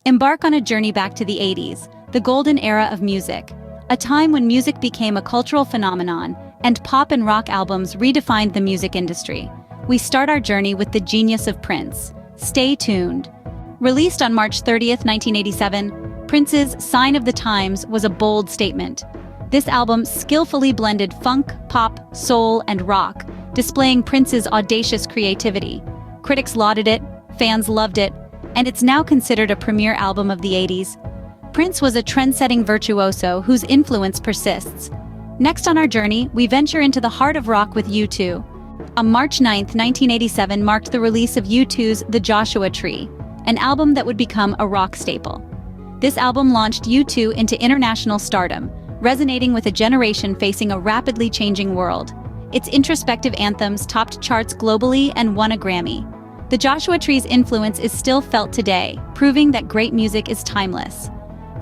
Embark on a journey back to the 80s, the golden era of music, a time when music became a cultural phenomenon and pop and rock albums redefined the music industry. We start our journey with the genius of Prince. Stay tuned. Released on March 30th, 1987, Prince's Sign of the Times was a bold statement. This album skillfully blended funk, pop, soul, and rock, displaying Prince's audacious creativity. Critics lauded it, fans loved it, and it's now considered a premier album of the 80s. Prince was a trend-setting virtuoso whose influence persists. Next on our journey, we venture into the heart of rock with U2. On March 9, 1987 marked the release of U2's The Joshua Tree, an album that would become a rock staple. This album launched U2 into international stardom, resonating with a generation facing a rapidly changing world. Its introspective anthems topped charts globally and won a Grammy. The Joshua Tree's influence is still felt today, proving that great music is timeless.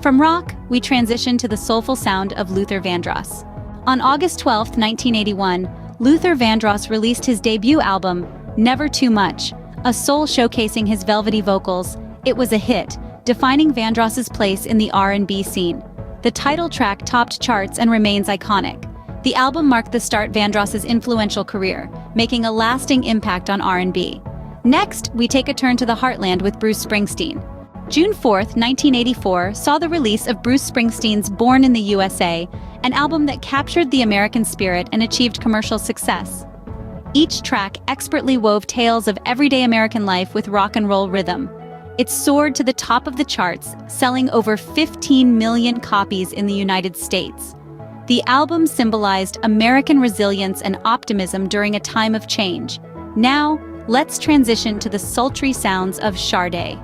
From rock, we transition to the soulful sound of Luther Vandross. On August 12, 1981, Luther Vandross released his debut album, Never Too Much, a soul showcasing his velvety vocals. It was a hit, defining Vandross's place in the R&B scene. The title track topped charts and remains iconic. The album marked the start of Vandross's influential career, making a lasting impact on R&B. Next, we take a turn to the heartland with Bruce Springsteen. June 4, 1984 saw the release of Bruce Springsteen's Born in the USA, an album that captured the American spirit and achieved commercial success. Each track expertly wove tales of everyday American life with rock and roll rhythm. It soared to the top of the charts, selling over 15 million copies in the United States. The album symbolized American resilience and optimism during a time of change. Now, let's transition to the sultry sounds of Sade.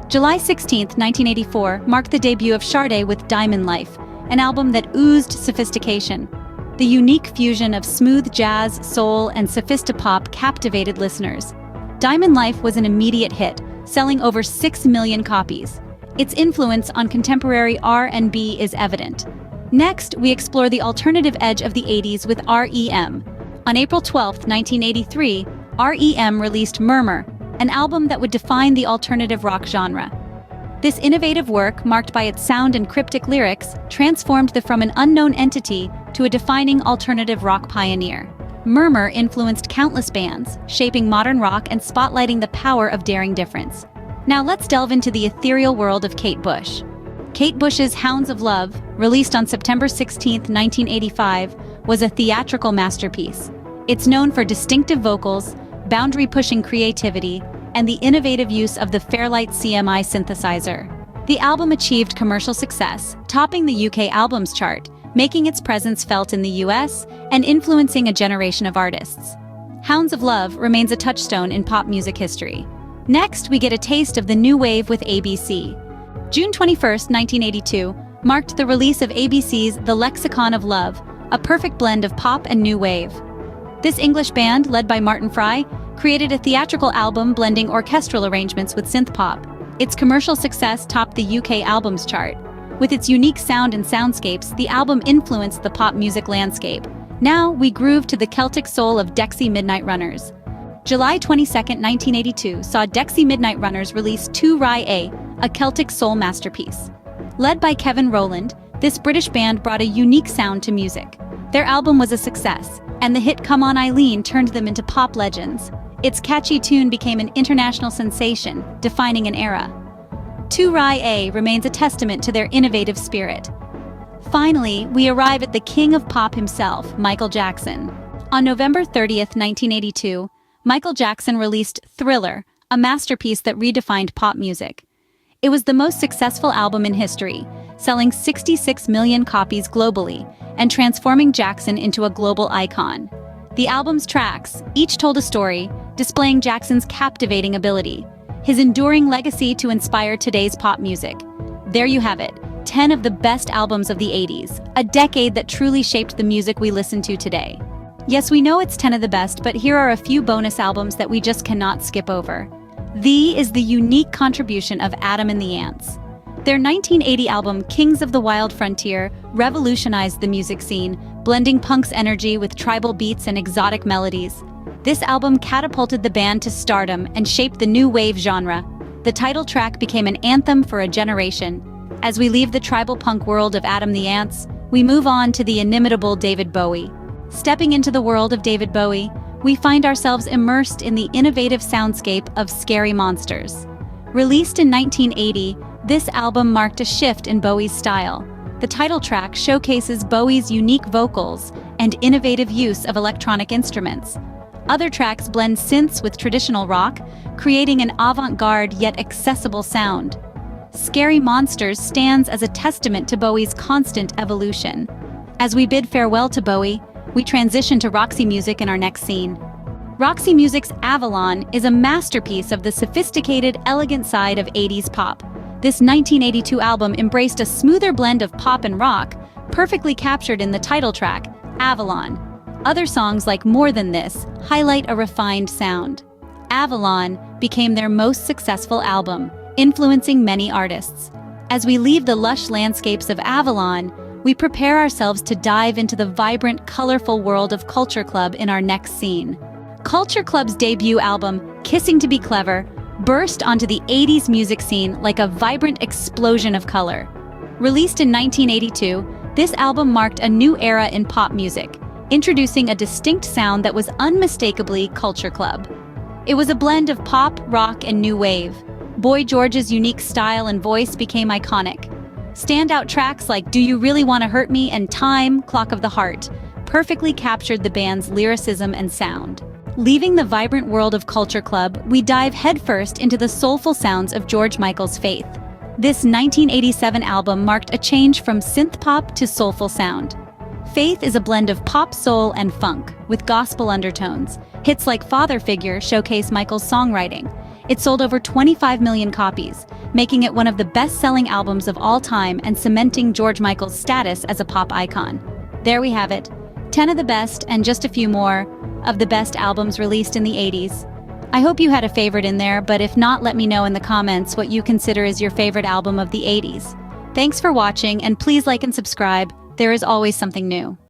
July 16, 1984 marked the debut of Sade with Diamond Life, an album that oozed sophistication. The unique fusion of smooth jazz, soul, and sophistopop captivated listeners. Diamond Life was an immediate hit, selling over 6 million copies. Its influence on contemporary R&B is evident. Next, we explore the alternative edge of the 80s with REM. On April 12, 1983, REM released Murmur, an album that would define the alternative rock genre. This innovative work, marked by its sound and cryptic lyrics, transformed them from an unknown entity to a defining alternative rock pioneer. Murmur influenced countless bands, shaping modern rock and spotlighting the power of daring difference. Now let's delve into the ethereal world of Kate Bush. Kate Bush's Hounds of Love, released on September 16, 1985, was a theatrical masterpiece. It's known for distinctive vocals, boundary-pushing creativity, and the innovative use of the Fairlight CMI synthesizer. The album achieved commercial success, topping the UK Albums Chart, making its presence felt in the US and influencing a generation of artists. Hounds of Love remains a touchstone in pop music history. Next, we get a taste of the new wave with ABC. June 21, 1982, marked the release of ABC's The Lexicon of Love, a perfect blend of pop and new wave. This English band, led by Martin Fry, created a theatrical album blending orchestral arrangements with synth pop. Its commercial success topped the UK Albums Chart. With its unique sound and soundscapes, the album influenced the pop music landscape. Now, we groove to the Celtic soul of Dexy Midnight Runners. July 22, 1982 saw Dexy Midnight Runners release Tu Rai a Celtic soul masterpiece. Led by Kevin Rowland, this British band brought a unique sound to music. Their album was a success, and the hit Come On Eileen turned them into pop legends. Its catchy tune became an international sensation, defining an era. Tu Rai remains a testament to their innovative spirit. Finally, we arrive at the king of pop himself, Michael Jackson. On November 30, 1982, Michael Jackson released Thriller, a masterpiece that redefined pop music. It was the most successful album in history, selling 66 million copies globally and transforming Jackson into a global icon. The album's tracks each told a story, displaying Jackson's captivating ability, his enduring legacy to inspire today's pop music. There you have it, 10 of the best albums of the 80s, a decade that truly shaped the music we listen to today. Yes, we know it's 10 of the best, but here are a few bonus albums that we just cannot skip over. The is the unique contribution of Adam and the Ants. Their 1980 album, Kings of the Wild Frontier, revolutionized the music scene, blending punk's energy with tribal beats and exotic melodies. This album catapulted the band to stardom and shaped the new wave genre. The title track became an anthem for a generation. As we leave the tribal punk world of Adam the Ants, we move on to the inimitable David Bowie. Stepping into the world of David Bowie, we find ourselves immersed in the innovative soundscape of Scary Monsters. Released in 1980, this album marked a shift in Bowie's style. The title track showcases Bowie's unique vocals and innovative use of electronic instruments. Other tracks blend synths with traditional rock, creating an avant-garde yet accessible sound. Scary Monsters stands as a testament to Bowie's constant evolution. As we bid farewell to Bowie, we transition to Roxy Music in our next scene. Roxy Music's Avalon is a masterpiece of the sophisticated, elegant side of 80s pop. This 1982 album embraced a smoother blend of pop and rock, perfectly captured in the title track, Avalon. Other songs like More Than This highlight a refined sound. Avalon became their most successful album, influencing many artists. As we leave the lush landscapes of Avalon, we prepare ourselves to dive into the vibrant, colorful world of Culture Club in our next scene. Culture Club's debut album, Kissing to Be Clever, burst onto the 80s music scene like a vibrant explosion of color. Released in 1982, this album marked a new era in pop music, introducing a distinct sound that was unmistakably Culture Club. It was a blend of pop, rock, and new wave. Boy George's unique style and voice became iconic. Standout tracks like Do You Really Want to Hurt Me and Time, Clock of the Heart perfectly captured the band's lyricism and sound. Leaving the vibrant world of Culture Club, we dive headfirst into the soulful sounds of George Michael's Faith. This 1987 album marked a change from synth pop to soulful sound. Faith is a blend of pop, soul, and funk, with gospel undertones. Hits like Father Figure showcase Michael's songwriting. It sold over 25 million copies, making it one of the best-selling albums of all time and cementing George Michael's status as a pop icon. There we have it, 10 of the best and just a few more of the best albums released in the 80s. I hope you had a favorite in there, but if not, let me know in the comments what you consider is your favorite album of the 80s. Thanks for watching, and please like and subscribe. There is always something new.